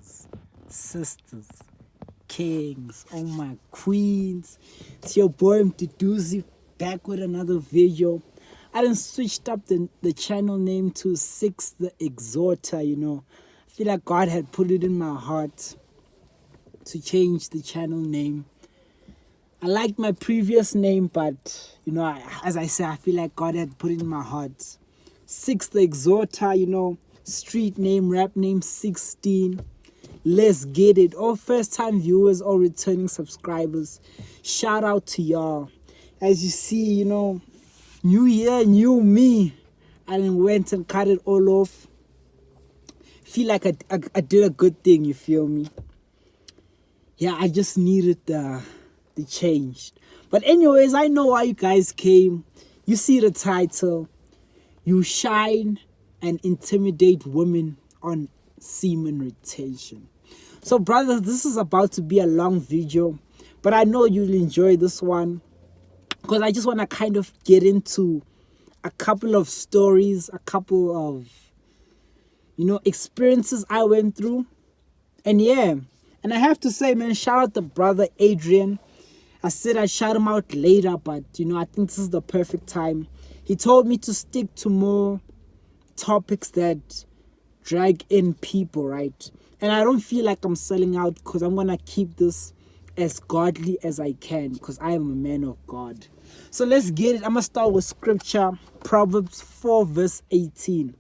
brothers, sisters, kings, oh my queens. It's your boy Mduduzi back with another video. I done switched up the channel name to Six the Exhorter, you know. I feel like God had put it in my heart to change the channel name. I liked my previous name, but, you know, as I said, I feel like God had put it in my heart. Six the Exhorter, you know, street name, rap name 16. Let's get it. All first time viewers, all returning subscribers, shout out to y'all. As you see, you know, new year, new me. I then went and cut it all off. Feel like I did a good thing, you feel me? Yeah, I just needed the change. But anyways, I know why you guys came. You see the title. You shine and intimidate women on semen retention. So brothers, this is about to be a long video, but I know you'll enjoy this one because I just want to kind of get into a couple of stories, a couple of, you know, experiences I went through. And yeah, and I have to say, man, shout out to brother Adrian. I said I'd shout him out later, but, you know, I think this is the perfect time. He told me to stick to more topics that drag in people, right? And I don't feel like I'm selling out because I'm going to keep this as godly as I can because I am a man of God. So let's get it. I'm going to start with scripture, Proverbs 4 verse 18.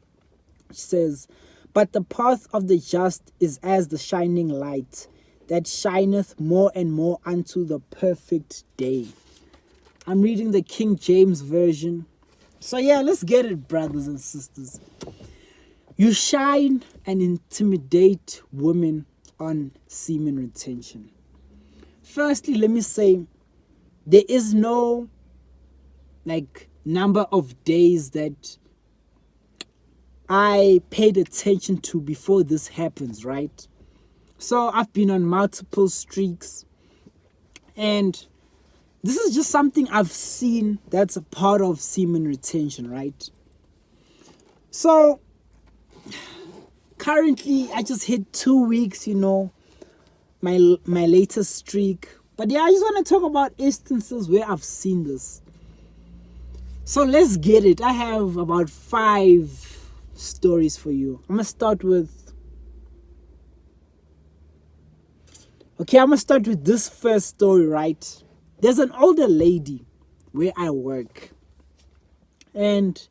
Which says, "But the path of the just is as the shining light, that shineth more and more unto the perfect day." I'm reading the King James Version. So yeah, let's get it, brothers and sisters. You shine and intimidate women on semen retention. Firstly, let me say, there is no number of days that I paid attention to before this happens, right? So I've been on multiple streaks, and this is just something I've seen that's a part of semen retention, right? So currently I just hit 2 weeks, you know, my latest streak. But yeah, I just want to talk about instances where I've seen this. So let's get it. I have about 5 stories for you. I'm gonna start with this first story, right? There's an older lady where I work. And,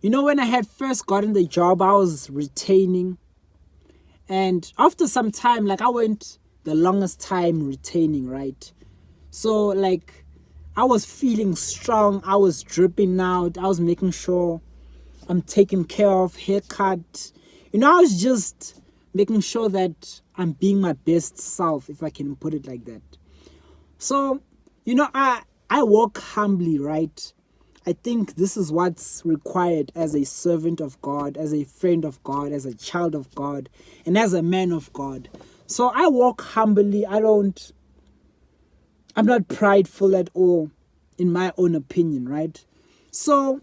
you know, when I had first gotten the job, I was retaining. And after some time, I went the longest time retaining, right? So, I was feeling strong. I was dripping out. I was making sure I'm taken care of, haircut. You know, I was just making sure that I'm being my best self, if I can put it like that. So, you know, I walk humbly, right? I think this is what's required as a servant of God, as a friend of God, as a child of God, and as a man of God. So I walk humbly. I'm not prideful at all, in my own opinion, right? So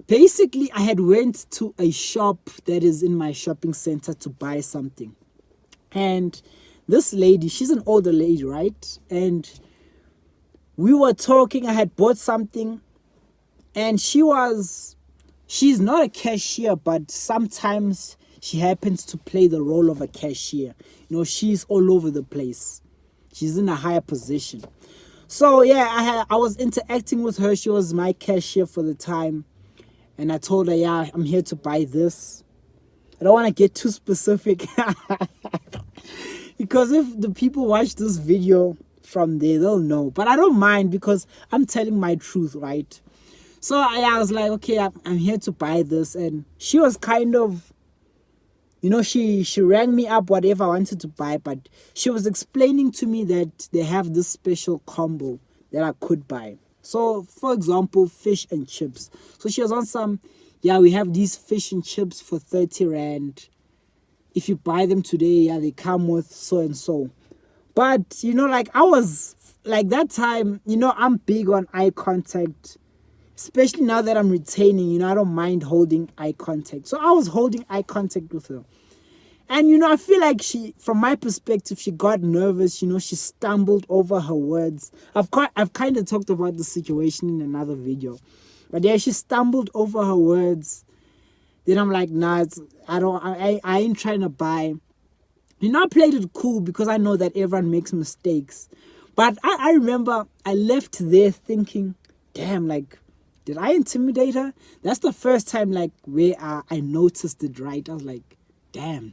basically, I had went to a shop that is in my shopping center to buy something. And this lady, she's an older lady, right? And we were talking. I had bought something. And she's not a cashier, but sometimes she happens to play the role of a cashier. You know, she's all over the place. She's in a higher position. So yeah, I was interacting with her. She was my cashier for the time. And I told her, yeah, I'm here to buy this. I don't want to get too specific. Because if the people watch this video from there, they'll know. But I don't mind because I'm telling my truth, right? So I was like, okay, I'm here to buy this. And she was kind of, you know, she rang me up whatever I wanted to buy. But she was explaining to me that they have this special combo that I could buy. So, for example, fish and chips. So she was on some, yeah, we have these fish and chips for 30 Rand. If you buy them today, yeah, they come with so and so. But, you know, I was, that time, you know, I'm big on eye contact. Especially now that I'm retaining, you know, I don't mind holding eye contact. So I was holding eye contact with her. And, I feel like from my perspective, she got nervous. She stumbled over her words. I've kind of talked about the situation in another video. But yeah, she stumbled over her words. Then I'm like, nah, I ain't trying to buy. I played it cool because I know that everyone makes mistakes. But I remember I left there thinking, damn, like, did I intimidate her? That's the first time, like, where I noticed it, right? I was like, damn.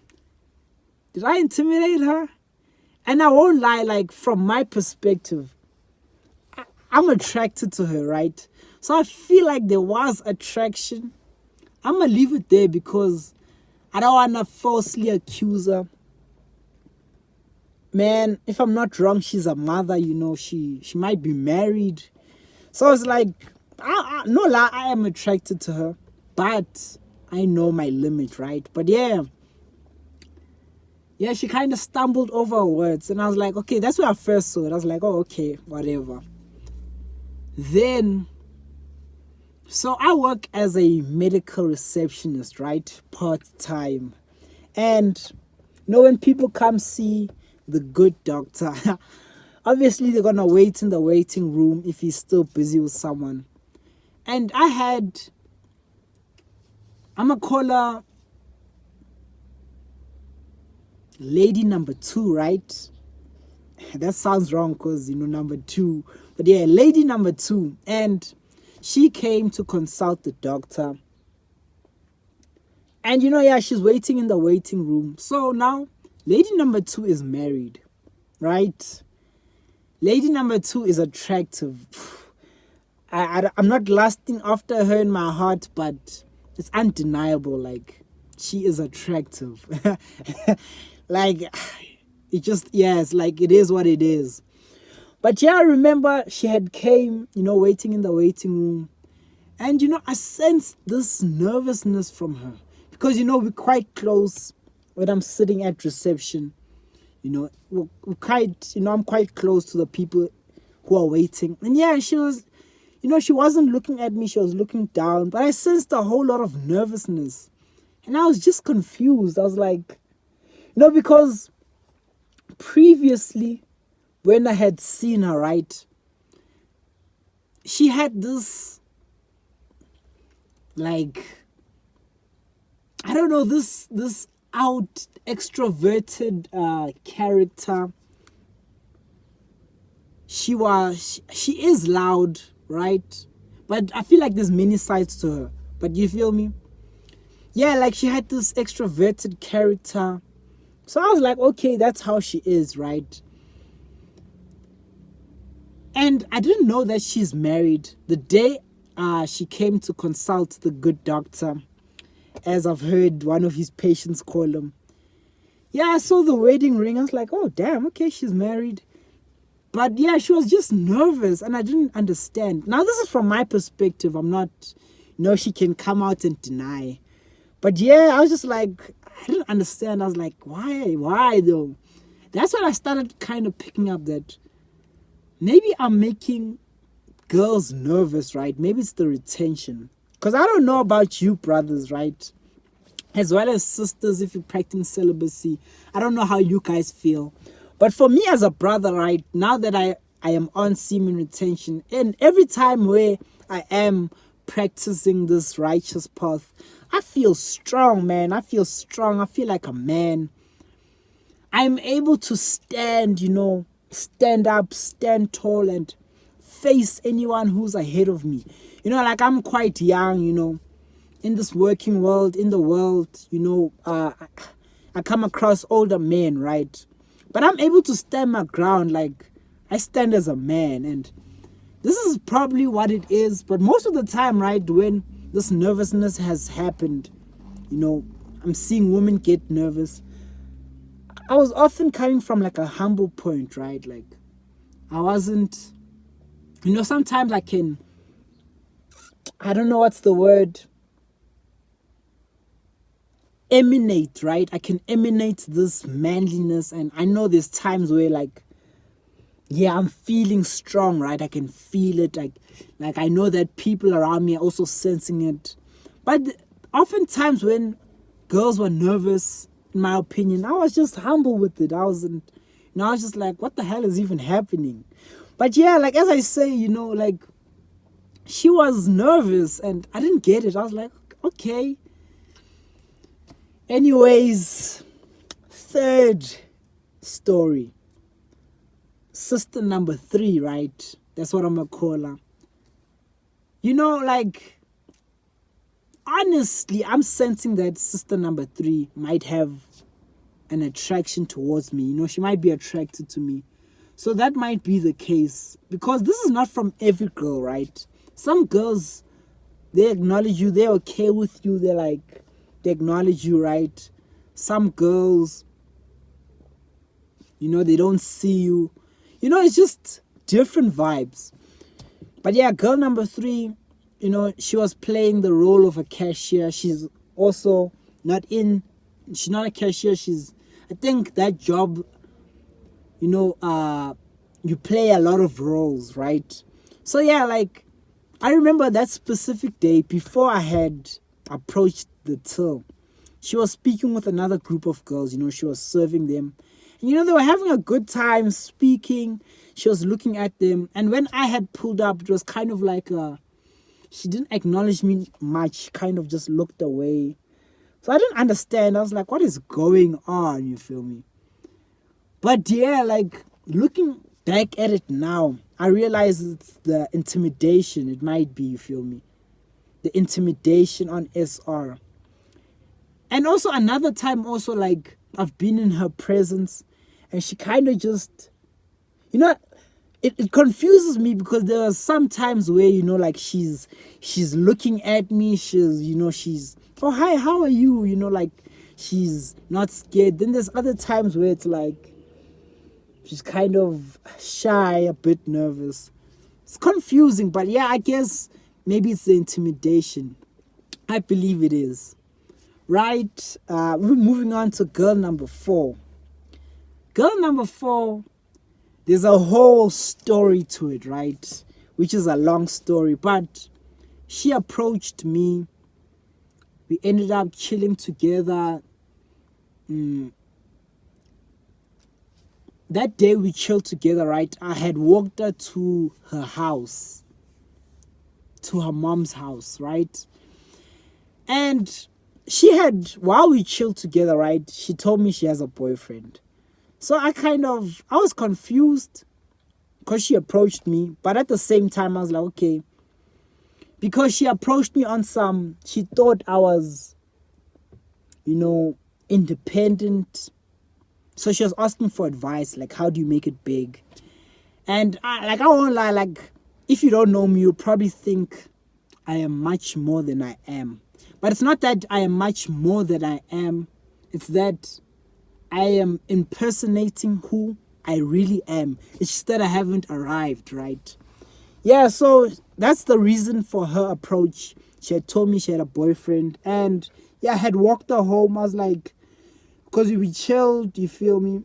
Did I intimidate her? And I won't lie, like, from my perspective, I'm attracted to her, right? So I feel like there was attraction. I'm going to leave it there because I don't want to falsely accuse her. Man, if I'm not wrong, she's a mother, she might be married. So it's like, no lie, I am attracted to her. But I know my limit, right? But yeah, she kind of stumbled over her words. And I was like, okay, that's where I first saw it. I was like, oh, okay, whatever. Then, so I work as a medical receptionist, right? Part-time. And, when people come see the good doctor, obviously they're going to wait in the waiting room if he's still busy with someone. And I'm going to call her lady number 2, right? That sounds wrong because, number 2. But yeah, lady number 2. And she came to consult the doctor. And, she's waiting in the waiting room. So now, lady number 2 is married, right? Lady number 2 is attractive. I'm not lusting after her in my heart, but it's undeniable. Like, she is attractive. Like, it's like, it is what it is. But yeah, I remember she had came, waiting in the waiting room. And, I sensed this nervousness from her. Because, we're quite close when I'm sitting at reception. We're quite, I'm quite close to the people who are waiting. And yeah, she was, she wasn't looking at me. She was looking down. But I sensed a whole lot of nervousness. And I was just confused. I was like, because previously, when I had seen her, right, she had this, like, I don't know, this out extroverted character. She is loud, right? But I feel like there's many sides to her. But you feel me? Yeah, like she had this extroverted character. So I was like, okay, that's how she is, right? And I didn't know that she's married. The day she came to consult the good doctor, as I've heard one of his patients call him. Yeah, I saw the wedding ring. I was like, oh, damn, okay, she's married. But yeah, she was just nervous and I didn't understand. Now, this is from my perspective. I'm not, she can come out and deny. But yeah, I was just like, I didn't understand. I was like, why though? That's when I started kind of picking up that maybe I'm making girls nervous, right? Maybe it's the retention. Because I don't know about you brothers, right? As well as sisters, if you're practicing celibacy. I don't know how you guys feel. But for me as a brother, right, now that I am on semen retention, and every time where I am practicing this righteous path, I feel strong, man. I feel strong. I feel like a man. I'm able to stand, stand up, stand tall, and face anyone who's ahead of me. Like I'm quite young, in this working world, in the world, I come across older men, right? But I'm able to stand my ground, like I stand as a man. And this is probably what it is. But most of the time, right, when this nervousness has happened, I'm seeing women get nervous. I was often coming from like a humble point, right? Like I wasn't, sometimes I don't know what's the word, emanate, right? I can emanate this manliness. And I know there's times where I'm feeling strong, right? I can feel it. Like I know that people around me are also sensing it. But oftentimes when girls were nervous, in my opinion. I was just humble with it. I was just like, what the hell is even happening? But yeah, like as I say, like she was nervous and I didn't get it. I was like, okay. Anyways, third story. Sister number 3, right? That's what I'm gonna call her. Like, honestly, I'm sensing that sister number 3 might have an attraction towards me. She might be attracted to me. So that might be the case. Because this is not from every girl, right? Some girls, they acknowledge you. They're okay with you. They acknowledge you, right? Some girls, they don't see you. It's just different vibes. But yeah, girl number 3, she was playing the role of a cashier. She's also she's not a cashier. I think that job, you play a lot of roles, right? So yeah, like, I remember that specific day before I had approached the till. She was speaking with another group of girls, she was serving them. And they were having a good time speaking. She was looking at them. And when I had pulled up, it was kind of like she didn't acknowledge me much. She kind of just looked away. So I didn't understand. I was like, what is going on? You feel me? But yeah, like, looking back at it now, I realize it's the intimidation. It might be, you feel me? The intimidation on SR. And also another time also, like, I've been in her presence and she kind of just, it confuses me because there are some times where, like, she's looking at me, she's, oh, hi, how are you? Like, she's not scared. Then there's other times where it's like, she's kind of shy, a bit nervous. It's confusing, but yeah, I guess maybe it's the intimidation. I believe it is. Right, we're moving on to girl number 4. Girl number 4, there's a whole story to it, right? Which is a long story, but she approached me. We ended up chilling together. That day we chilled together, right? I had walked her to her house, to her mom's house, right? And while we chilled together, right, she told me she has a boyfriend. So I was confused because she approached me. But at the same time, I was like, okay. Because she approached me on she thought I was, independent. So she was asking for advice, like, how do you make it big? And I won't lie, like, if you don't know me, you'll probably think I am much more than I am. But it's not that I am much more than I am. It's that I am impersonating who I really am. It's just that I haven't arrived, right? Yeah, so that's the reason for her approach. She had told me she had a boyfriend. And yeah, I had walked her home. I was like, because we chilled, you feel me?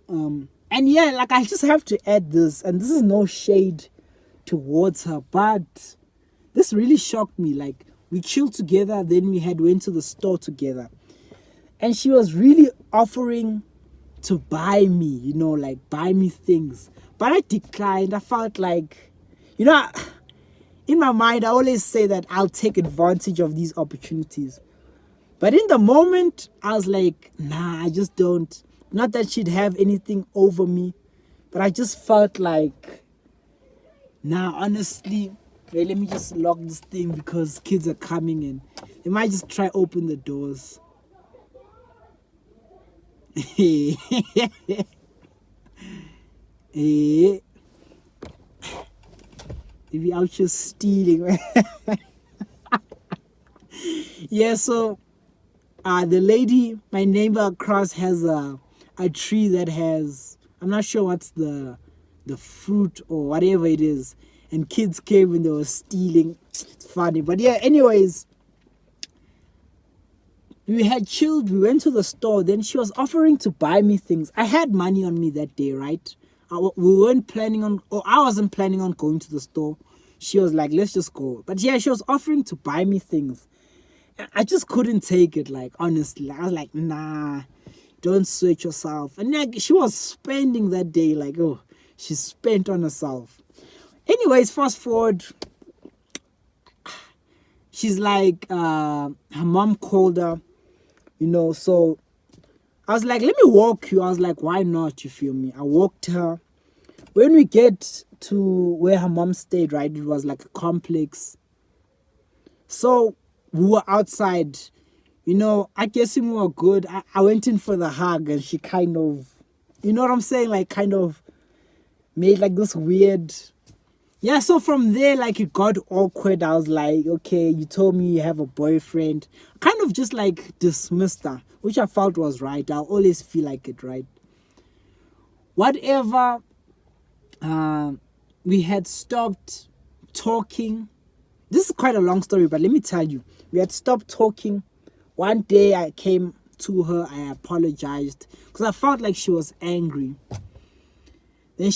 And yeah, like, I just have to add this. And this is no shade towards her. But this really shocked me. Like, we chilled together, then we went to the store together. And she was really offering to buy me, like, buy me things. But I declined. I felt like, in my mind, I always say that I'll take advantage of these opportunities. But in the moment, I was like, nah, I just don't. Not that she'd have anything over me. But I just felt like, nah, honestly, wait, let me just lock this thing because kids are coming in. They might just try open the doors. Maybe I was just stealing. Yeah, so the lady, my neighbor across, has a tree that has, I'm not sure what's the fruit or whatever it is. And kids came and they were stealing. It's funny. But yeah, anyways, we had chilled. We went to the store. Then she was offering to buy me things. I had money on me that day, right? We weren't planning on, or I wasn't planning on going to the store. She was like, let's just go. But yeah, she was offering to buy me things. I just couldn't take it, like, honestly. I was like, nah, don't sweat yourself. And like, she was spending that day, like, oh, she spent on herself. Anyways, fast forward, she's like, her mom called her, so I was like, let me walk you. I was like, why not? You feel me? I walked her. When we get to where her mom stayed, right, it was like a complex. So we were outside, I guess we were good. I went in for the hug and she kind of, you know what I'm saying? Like, kind of made like this weird. Yeah, so from there, like, it got awkward. I was like, okay, you told me you have a boyfriend. Kind of just like dismissed her, which I felt was right. I'll always feel like it, right? Whatever, we had stopped talking. This is quite a long story, but let me tell you. We had stopped talking. One day I came to her, I apologized because I felt like she was angry. Then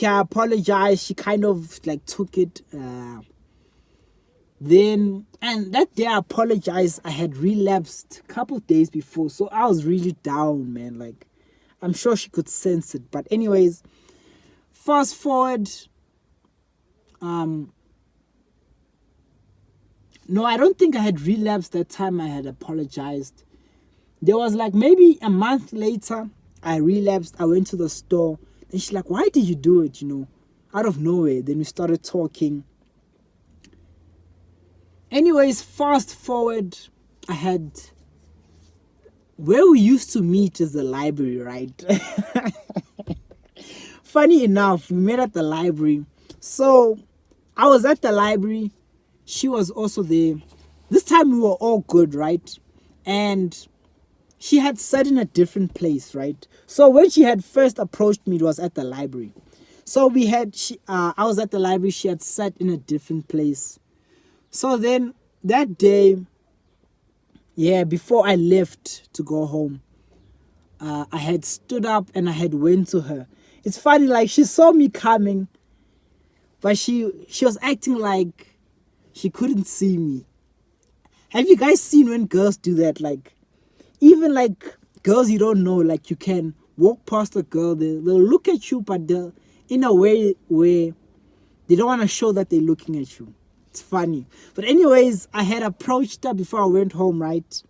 I apologized. She kind of like took it. And that day I apologized. I had relapsed a couple of days before, so I was really down, man. Like, I'm sure she could sense it. But anyways, fast forward. No, I don't think I had relapsed that time I had apologized. There was like maybe a month later, I relapsed. I went to the store. And she's like, why did you do it, out of nowhere? Then we started talking. Anyways, fast forward, where we used to meet is the library, right? Funny enough, we met at the library. So I was at the library. She was also there. This time we were all good, right? And she had sat in a different place, right? So when she had first approached me, it was at the library. So I was at the library. She had sat in a different place. So then that day, before I left to go home, I had stood up and I had went to her. It's funny, like, she saw me coming, but she was acting like she couldn't see me. Have you guys seen when girls do that? Like, even like girls you don't know, like, you can walk past a girl, they'll look at you, but they'll in a way where they don't want to show that they're looking at you. It's funny. But anyways, I had approached her before I went home, right?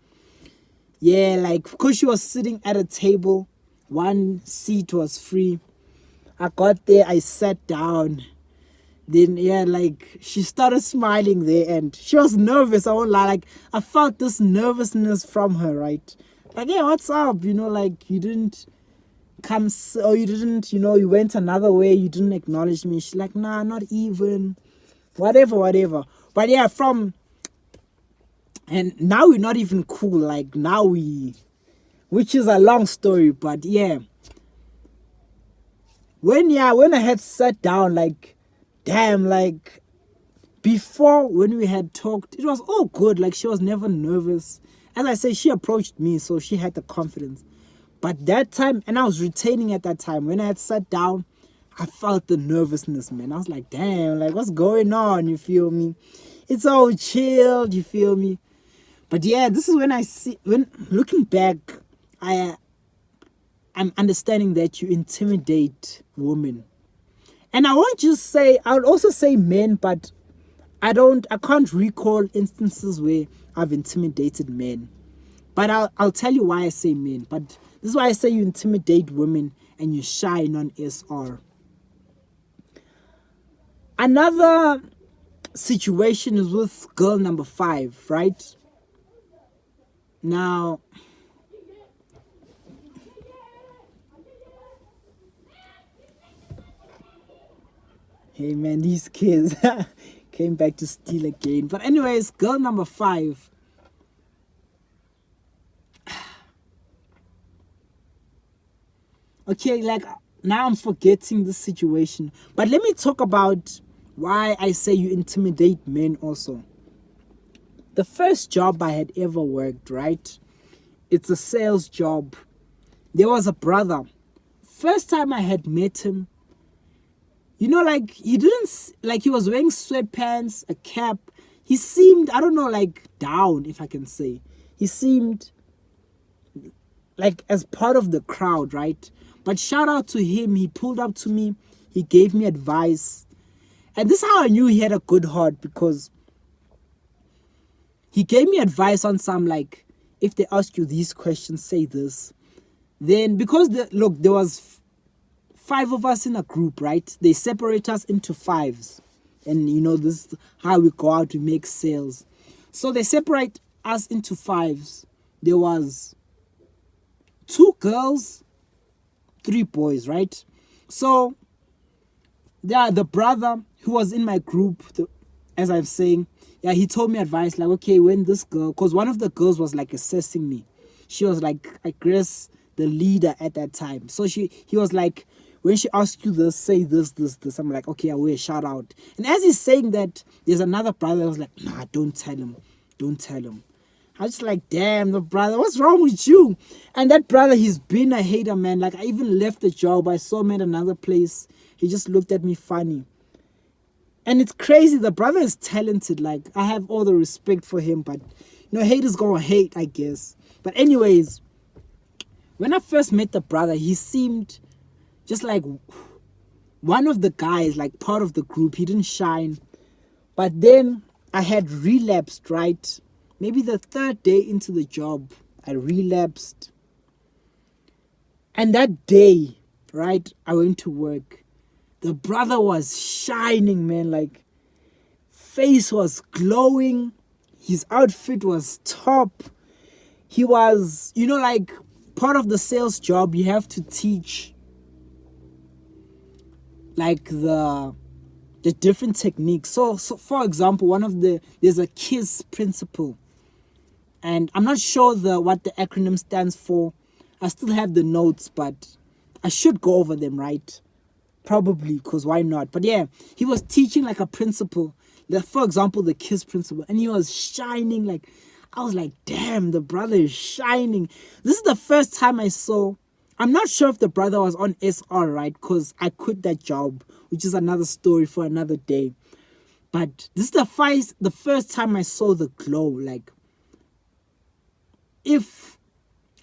Yeah, like, because she was sitting at a table, one seat was free. I got there, I sat down. Then, like, she started smiling there and she was nervous, I won't lie. Like, I felt this nervousness from her, right? Like, hey, what's up? Like, you didn't come, or you didn't, you went another way, you didn't acknowledge me. She's like, nah, not even. Whatever. But yeah, and now we're not even cool. Like, which is a long story, but yeah. When I had sat down, like, damn, like, before, when we had talked, it was all good. Like, she was never nervous. As I say, she approached me, so she had the confidence. But that time, and I was retaining at that time, when I had sat down, I felt the nervousness, man. I was like, damn, like, what's going on? You feel me? It's all chilled, you feel me? But yeah, this is when looking back, I'm understanding that you intimidate women. And I won't just say, I would also say men, but I can't recall instances where I've intimidated men. But I'll tell you why I say men. But this is why I say you intimidate women and you shine on SR. Another situation is with girl number 5, right? Now, hey man, these kids came back to steal again. But anyways, girl number 5. Okay, like, now I'm forgetting the situation. But let me talk about why I say you intimidate men also. The first job I had ever worked, right? It's a sales job. There was a brother. First time I had met him, like, he was wearing sweatpants, a cap. he seemed, I don't know, like down, if I can say. He seemed like as part of the crowd, right? But shout out to him. He pulled up to me. He gave me advice. And this is how I knew he had a good heart, because he gave me advice on some, like, if they ask you these questions, say this. Then, because, look, there was 5 of us in a group, right? They separate us into 5s. And, you know, this is how we go out to make sales. So they separate us into 5s. There was 2 girls, 3 boys, right? So, yeah, the brother who was in my group, as I'm saying, yeah, he told me advice, like, okay, when this girl, because one of the girls was, like, assessing me. She was, like, I guess, the leader at that time. So he was like, when she asks you this, say this. I'm like, okay, I will, shout out. And as he's saying that, there's another brother that was like, nah, don't tell him. I was just like, damn, the brother, what's wrong with you? And that brother, he's been a hater, man. Like, I even left the job. I saw him at another place. He just looked at me funny. And it's crazy. The brother is talented. Like, I have all the respect for him. But, you know, haters gonna hate, I guess. But anyways, when I first met the brother, he seemed just like one of the guys, like part of the group. He didn't shine. But then I had relapsed, right? Maybe the 3rd day into the job, I relapsed. And that day, right, I went to work. The brother was shining, man. Like, face was glowing. His outfit was top. He was, you know, like, part of the sales job, you have to teach, like, the different techniques. So for example, there's a KISS principle. And I'm not sure what the acronym stands for. I still have the notes, but I should go over them, right? Probably, because why not? But yeah, he was teaching like a principle. For example, the KISS principle. And he was shining. Like, I was like, damn, the brother is shining. This is the first time I saw. I'm not sure if the brother was on SR, right? Because I quit that job, which is another story for another day. But this is the first time I saw the glow. Like,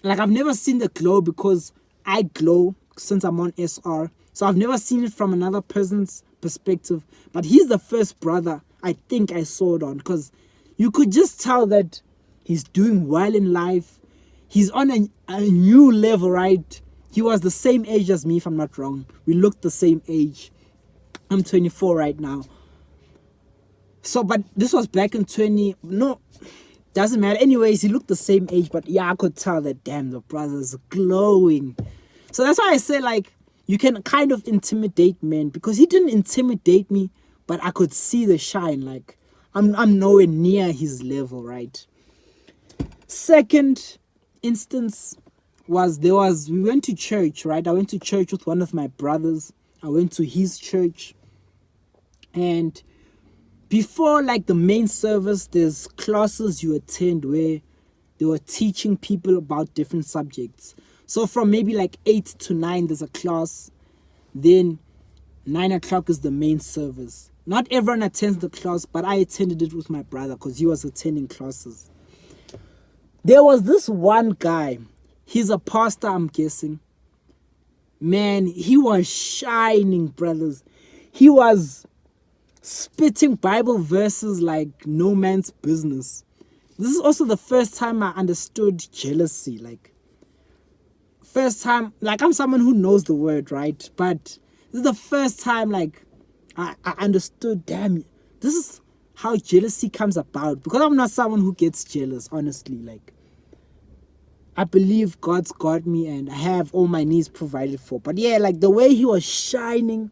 I've never seen the glow, because I glow since I'm on SR. So I've never seen it from another person's perspective. But he's the first brother I think I saw it on, because you could just tell that he's doing well in life. He's on a new level, right? He was the same age as me, if I'm not wrong. We looked the same age. I'm 24 right now. So, but this was back in doesn't matter. Anyways, he looked the same age, but yeah, I could tell that, damn, the brother's glowing. So that's why I say, like, you can kind of intimidate men, because he didn't intimidate me, but I could see the shine. Like, I'm nowhere near his level, right? Second instance we went to church, right? I went to church with one of my brothers. I went to his church. And before, like, the main service, there's classes you attend where they were teaching people about different subjects. So from maybe like 8 to 9, there's a class. Then 9 o'clock is the main service. Not everyone attends the class, but I attended it with my brother because he was attending classes. There was this one guy. He's a pastor, I'm guessing. Man, he was shining, brothers. He was spitting Bible verses like no man's business. This is also the first time I understood jealousy. Like, first time, like, I'm someone who knows the word, right? But this is the first time, like, I understood, damn, this is how jealousy comes about. Because I'm not someone who gets jealous, honestly. Like, I believe God's got me and I have all my needs provided for. But yeah, like, the way he was shining,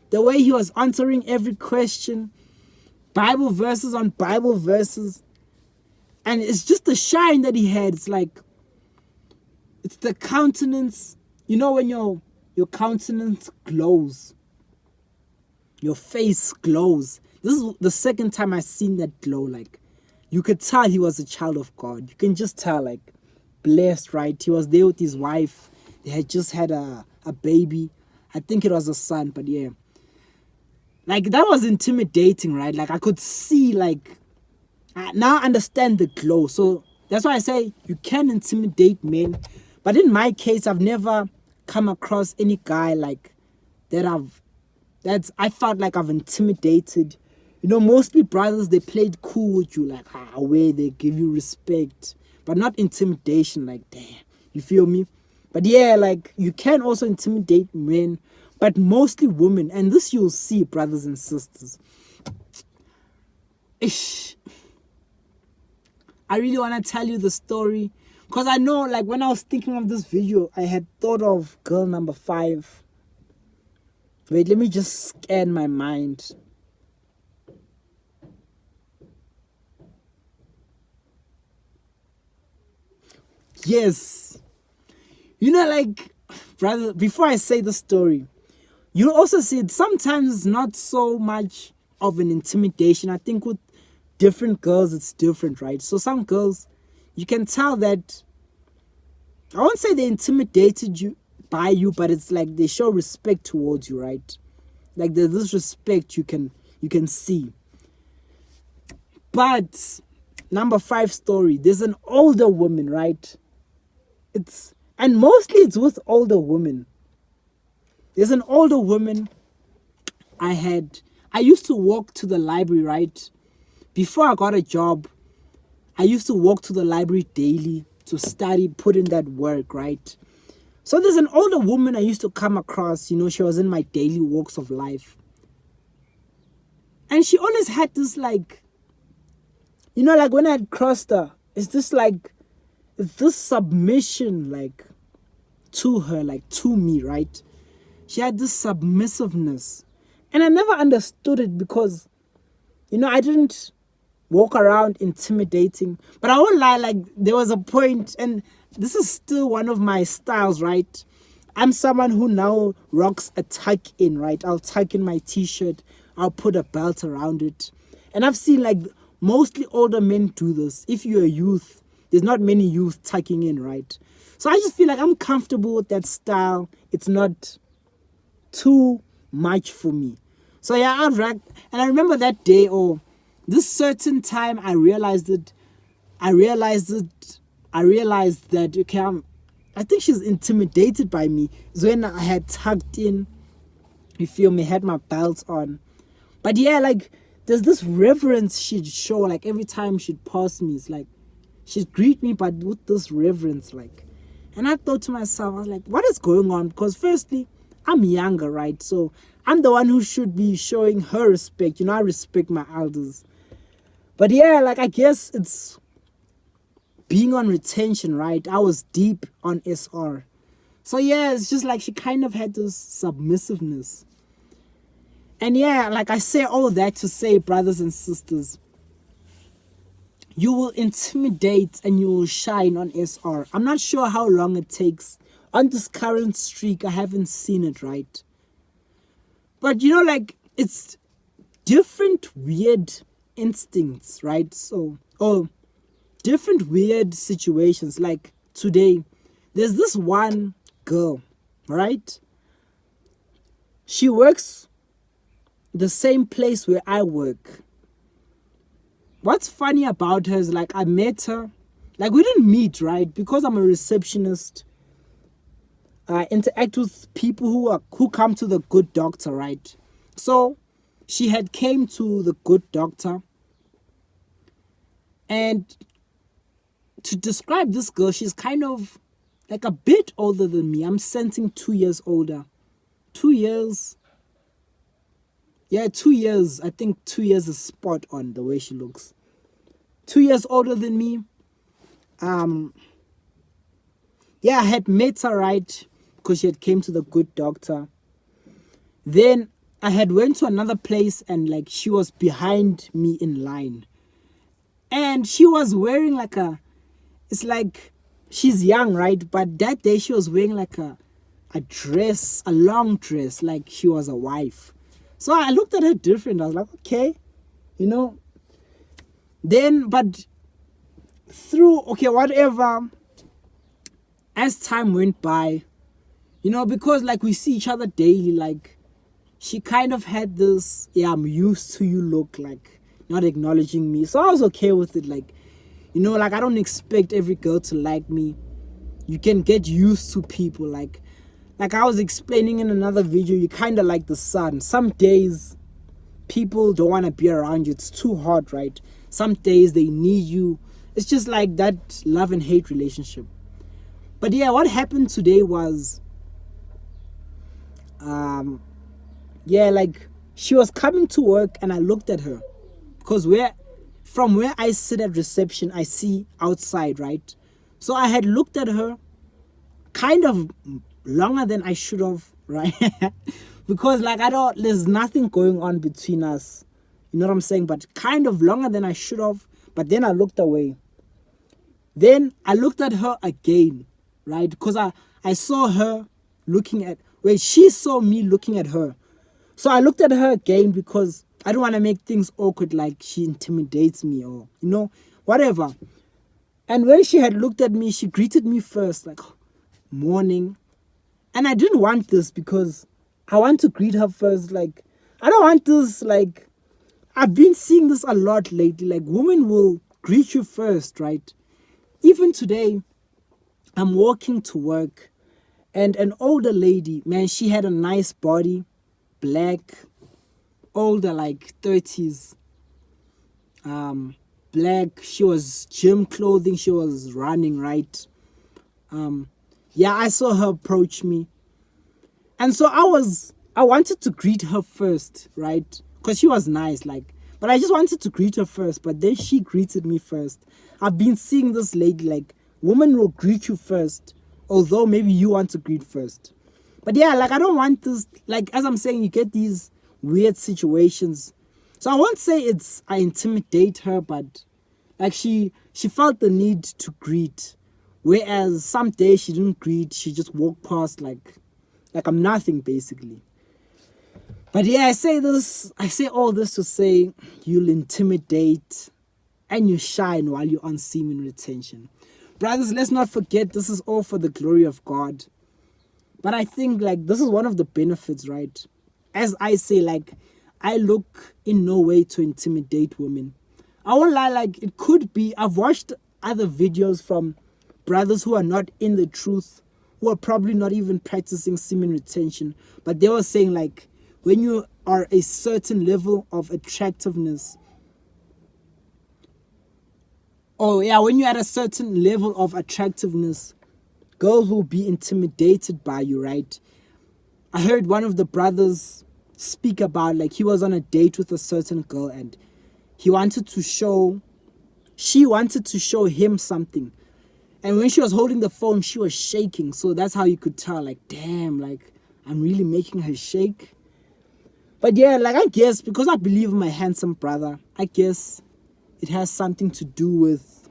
the way he was answering every question, Bible verses on Bible verses. And it's just the shine that he had. It's like, it's the countenance. You know when your countenance glows. Your face glows. This is the second time I've seen that glow. Like, you could tell he was a child of God. You can just tell, like, blessed, right? He was there with his wife. They had just had a baby. I think it was a son, but yeah. Like, that was intimidating, right? Like, I could see, like, I now understand the glow. So that's why I say you can intimidate men. But in my case, I've never come across any guy like that I felt like I've intimidated. Mostly brothers, they played cool with you, like where they give you respect, but not intimidation, like damn. You feel me? But yeah, like you can also intimidate men, but mostly women. And this you'll see, brothers and sisters. Ish. I really want to tell you the story. Because I know, like, when I was thinking of this video, I had thought of girl number 5. Wait, let me just scan my mind. Yes. Like, brother, before I say the story, you also see it. Sometimes it's not so much of an intimidation. I think with different girls, it's different, right? So some girls, you can tell that, I won't say they intimidated you by you, but it's like they show respect towards you, right? Like there's this respect you can see. But number 5 story, there's an older woman, right? And mostly it's with older women. There's an older woman I used to walk to the library, right? Before I got a job, I used to walk to the library daily to study, put in that work, right? So there's an older woman I used to come across, she was in my daily walks of life. And she always had this like, like when I had crossed her, it's this submission, like, to her, like, to me, right? She had this submissiveness. And I never understood it because, I didn't walk around intimidating. But I won't lie, like, there was a point, and this is still one of my styles, right? I'm someone who now rocks a tuck-in, right? I'll tuck in my t-shirt. I'll put a belt around it. And I've seen, like, mostly older men do this. If you're a youth, there's not many youth tucking in, right? So I just feel like I'm comfortable with that style. It's not too much for me. So yeah, and I remember that day or this certain time I realized that, okay, I think she's intimidated by me. So when I had tucked in, you feel me, had my belt on. But yeah, like, there's this reverence she'd show, like, every time she'd pass me. It's like, she'd greet me, but with this reverence, like. And I thought to myself, I was like, what is going on? Because firstly, I'm younger, right? So I'm the one who should be showing her respect. I respect my elders. But yeah, like, I guess it's being on retention, right? I was deep on SR. So yeah, it's just like she kind of had this submissiveness. And yeah, like I say all that to say, brothers and sisters, you will intimidate and you will shine on SR. I'm not sure how long it takes. On this current streak, I haven't seen it, right? But like, it's different weird instincts, right? So, different weird situations. Like today, there's this one girl, right? She works the same place where I work. What's funny about her is, like, I met her, like, we didn't meet, right? Because I'm a receptionist, I interact with people who come to the good doctor, right? So she had came to the good doctor, and to describe this girl, she's kind of like a bit older than me. I'm sensing 2 years older. 2 years. Yeah, 2 years. I think 2 years is spot on the way she looks. 2 years older than me. Yeah, I had met her, right? Because she had came to the good doctor. Then I had went to another place and, like, she was behind me in line. And she was wearing like it's like, she's young, right? But that day she was wearing like a dress, a long dress, like she was a wife. So I looked at her different. I was like, okay, Then, but through, okay, whatever, as time went by, because, like, we see each other daily, like, she kind of had this, yeah, I'm used to you look, like, not acknowledging me. So I was okay with it. Like, you know, like I don't expect every girl to like me. You can get used to people. Like I was explaining in another video, you kind of like the sun. Some days people don't want to be around you. It's too hot, right? Some days they need you. It's just like that love and hate relationship. But yeah, what happened today was, like she was coming to work and I looked at her because from where I sit at reception, I see outside, right? So I had looked at her kind of longer than I should have, right? Because like there's nothing going on between us, you know what I'm saying? But kind of longer than I should have. But then I looked away. Then I looked at her again, right? Because I saw her she saw me looking at her. So I looked at her again because I don't want to make things awkward, like she intimidates me or, you know, whatever. And when she had looked at me, she greeted me first, like, morning. And I didn't want this because I want to greet her first. Like, I don't want this, like, I've been seeing this a lot lately. Like, women will greet you first, right? Even today, I'm walking to work and an older lady, man, she had a nice body, black, older, like 30s, black. She was gym clothing. She was running, right? Yeah, I saw her approach me. And so I wanted to greet her first, right? Because she was nice, like, but I just wanted to greet her first. But then she greeted me first. I've been seeing this lady, like, women will greet you first, although maybe you want to greet first. But yeah, like, I don't want this, like, as I'm saying, you get these weird situations. So I won't say I intimidate her, but like she felt the need to greet. Whereas some days she didn't greet, she just walked past like I'm nothing basically. But yeah, I say all this to say you'll intimidate and you shine while you're on semen retention. Brothers, let's not forget this is all for the glory of God. But I think like this is one of the benefits, right? As I say, like, I look in no way to intimidate women. I won't lie, like, it could be, I've watched other videos from brothers who are not in the truth, who are probably not even practicing semen retention, but they were saying, like, when you are a certain level of attractiveness, when you're at a certain level of attractiveness, girls will be intimidated by you, right? I heard one of the brothers speak about, like, he was on a date with a certain girl and she wanted to show him something. And when she was holding the phone, she was shaking. So that's how you could tell, like, damn, like, I'm really making her shake. But yeah, like, I guess because I believe in my handsome brother, I guess it has something to do with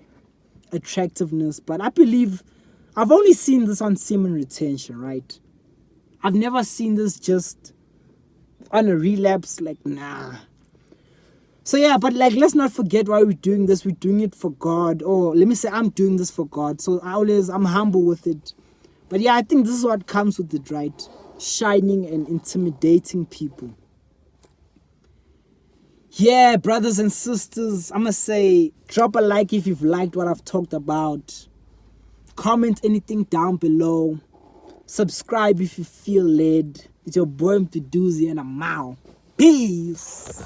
attractiveness. But I believe I've only seen this on semen retention, right? I've never seen this just on a relapse, like, nah. So yeah, but like, let's not forget why we're doing this. We're doing it for God. Or let me say, I'm doing this for God. So I'm humble with it. But yeah, I think this is what comes with it, right? Shining and intimidating people. Yeah, brothers and sisters, I'm going to say, drop a like if you've liked what I've talked about. Comment anything down below. Subscribe if you feel led. It's your boy Mtuduzi and I'm out. Peace.